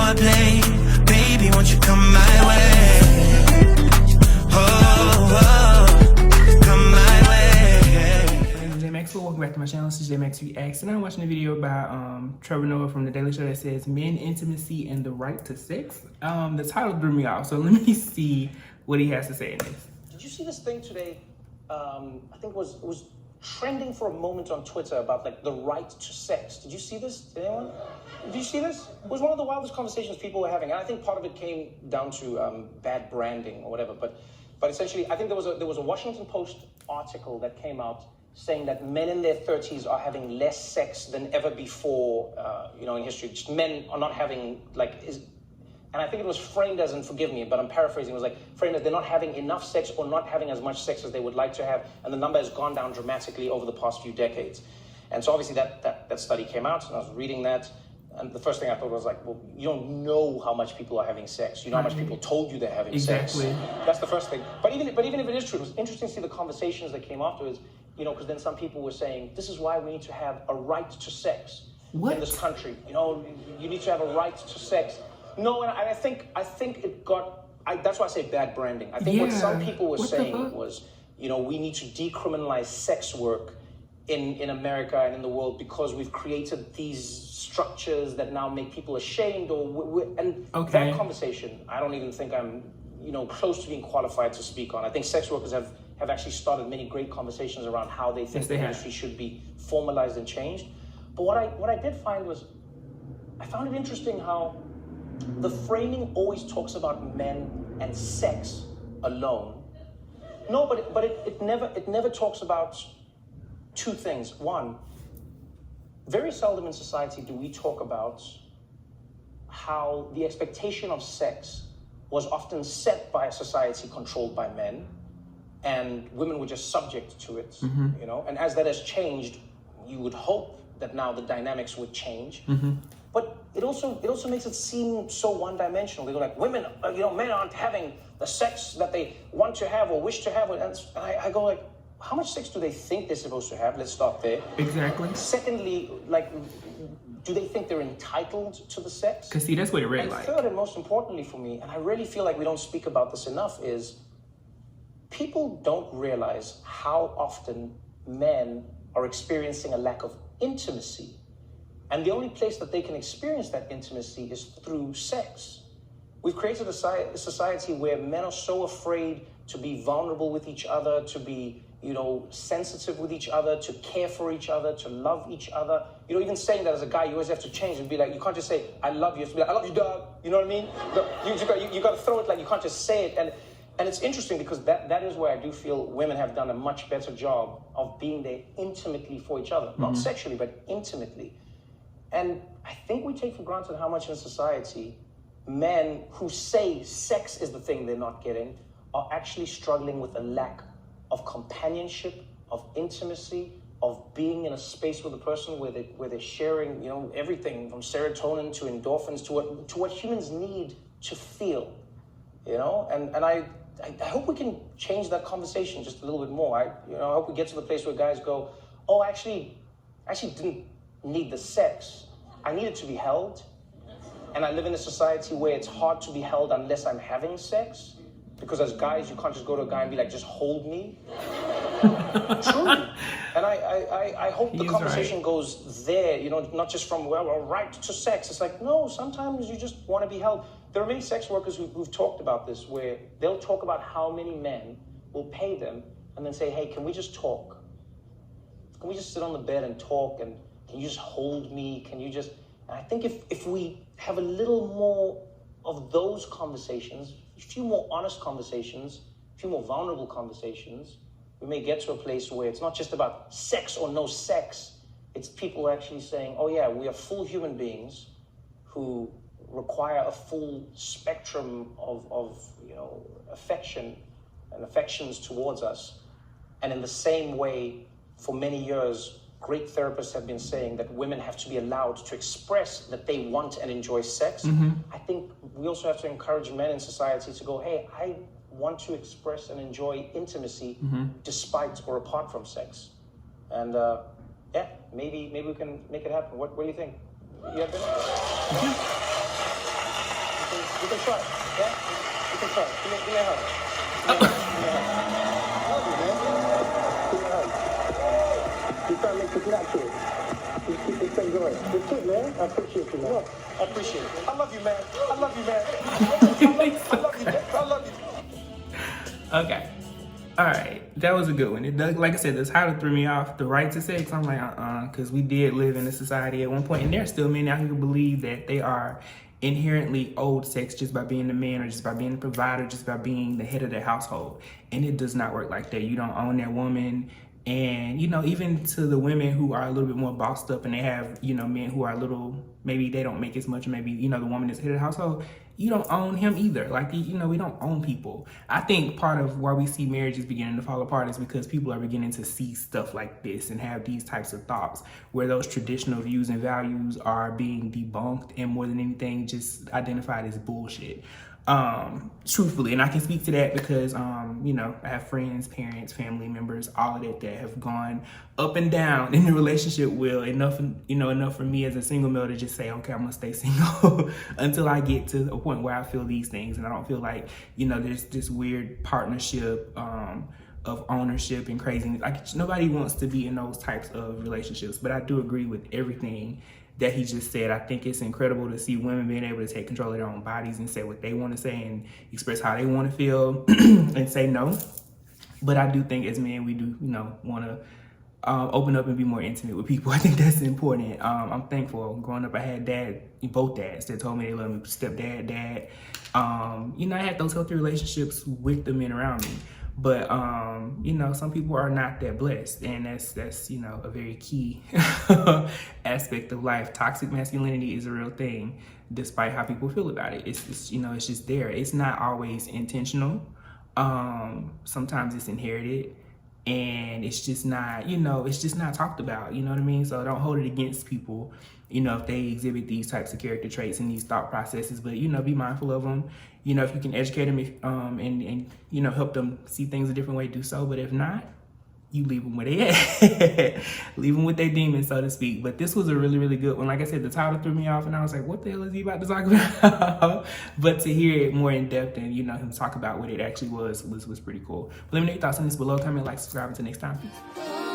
I play. Baby, won't you come my way? Come my way. My name is Maxwell. Welcome back to my channel. This is Max Reacts, and I'm watching a video about Trevor from The Daily Show that says men, intimacy, and the right to sex. The title threw me off, so let me see what he has to say in this. Did you see this thing today? I think it was trending for a moment on Twitter about like the right to sex. Did you see this? Did anyone? Did you see this? It was one of the wildest conversations people were having, and I think part of it came down to bad branding or whatever. But essentially, I think there was a Washington Post article that came out saying that men in their 30s are having less sex than ever before, in history. Just men are not having and I think it was framed as, and forgive me, but I'm paraphrasing, it was like framed as they're not having enough sex or not having as much sex as they would like to have, and the number has gone down dramatically over the past few decades. And so obviously that study came out, and I was reading that, and the first thing I thought was like, well, you don't know how much people are having sex. You know how much people told you they're having sex. That's the first thing. But even if it is true, it was interesting to see the conversations that came afterwards, because then some people were saying, this is why we need to have a right to sex in this country. You need to have a right to sex. No, and I think it got, that's why I say bad branding. I think what some people were saying was, we need to decriminalize sex work in America and in the world because we've created these structures that now make people ashamed that conversation, I don't even think I'm, close to being qualified to speak on. I think sex workers have actually started many great conversations around how they think the industry should be formalized and changed. But what I did find was, I found it interesting how the framing always talks about men and sex alone. No, but it never talks about two things. One, very seldom in society do we talk about how the expectation of sex was often set by a society controlled by men, and women were just subject to it. And as that has changed, you would hope that now the dynamics would change. But it also makes it seem so one-dimensional. They go like, women, men aren't having the sex that they want to have or wish to have. And I go like, how much sex do they think they're supposed to have? Let's start there. Exactly. Secondly, do they think they're entitled to the sex? Because see, that's what it really like. Third, and most importantly for me, and I really feel like we don't speak about this enough, is people don't realize how often men are experiencing a lack of intimacy. And the only place that they can experience that intimacy is through sex. We've created a society where men are so afraid to be vulnerable with each other, to be, sensitive with each other, to care for each other, to love each other. Even saying that as a guy, you always have to change and be like, you can't just say, I love you. You have to be like, I love you, dog. You know what I mean? You got to throw it, like you can't just say it. And it's interesting because that is where I do feel women have done a much better job of being there intimately for each other. Not sexually, but intimately. And I think we take for granted how much in society men who say sex is the thing they're not getting are actually struggling with a lack of companionship, of intimacy, of being in a space with a person where they're sharing, everything from serotonin to endorphins to what humans need to feel, And I hope we can change that conversation just a little bit more. I hope we get to the place where guys go, oh, I actually didn't need the sex. I needed to be held. And I live in a society where it's hard to be held unless I'm having sex. Because as guys, you can't just go to a guy and be like, just hold me. Truly. And I hope the conversation goes there, not just from, well, a right to sex. It's like, no, sometimes you just want to be held. There are many sex workers who've talked about this, where they'll talk about how many men will pay them and then say, hey, can we just talk? Can we just sit on the bed and talk? And can you just hold me? Can you just... And I think if we have a little more of those conversations, a few more honest conversations, a few more vulnerable conversations, we may get to a place where it's not just about sex or no sex. It's people actually saying, oh yeah, we are full human beings who require a full spectrum of affection and affections towards us. And in the same way, for many years, great therapists have been saying that women have to be allowed to express that they want and enjoy sex. I think we also have to encourage men in society to go, hey, I want to express and enjoy intimacy despite or apart from sex. And maybe we can make it happen. What do you think? You have You can try. Yeah? You can try. Give me a hug. Give me a hug. I love you, man. Give me a hug. You try to make this natural. Just keep this thing going. That's it, man. I appreciate you, man. I appreciate it. I love you, man. I love you, man. I love you, man. I love you. Okay. All right, that was a good one. It does, like I said, the title threw me off. The right to sex, I'm like, because we did live in a society at one point, and there's still men out here who believe that they are inherently owed sex just by being the man, or just by being the provider, just by being the head of the household. And it does not work like that. You don't own that woman. And, you know, even to the women who are a little bit more bossed up and they have, you know, men who are a little, maybe they don't make as much, maybe, you know, the woman is head of the household, you don't own him either. Like, you know, we don't own people. I think part of why we see marriages beginning to fall apart is because people are beginning to see stuff like this and have these types of thoughts where those traditional views and values are being debunked and more than anything just identified as bullshit. Truthfully, and I can speak to that because, you know, I have friends, parents, family members, all of that have gone up and down in the relationship wheel enough for me as a single male to just say, okay, I'm gonna stay single until I get to a point where I feel these things and I don't feel like, you know, there's this weird partnership, of ownership and craziness. Like, nobody wants to be in those types of relationships, but I do agree with everything that he just said. I think it's incredible to see women being able to take control of their own bodies and say what they want to say and express how they want to feel and say no. But I do think as men, we do, you know, want to open up and be more intimate with people. I think that's important. I'm thankful. Growing up, I had both dads that told me they loved me, stepdad, dad. You know, I had those healthy relationships with the men around me. But, you know, some people are not that blessed, and that's, you know, a very key aspect of life. Toxic masculinity is a real thing, despite how people feel about it. It's you know, it's just there. It's not always intentional. Sometimes it's inherited, and it's just not, you know, it's just not talked about, you know what I mean? So don't hold it against people, you know, if they exhibit these types of character traits and these thought processes, but, you know, be mindful of them. You know, if you can educate them and you know, help them see things a different way, do so. But if not, you leave them where they at. Leave them with their demons, so to speak. But this was a really, really good one. Like I said, the title threw me off and I was like, what the hell is he about to talk about? But to hear it more in depth and, you know, him talk about what it actually was pretty cool. But let me know your thoughts on this below. Comment, like, subscribe. Until next time. Peace.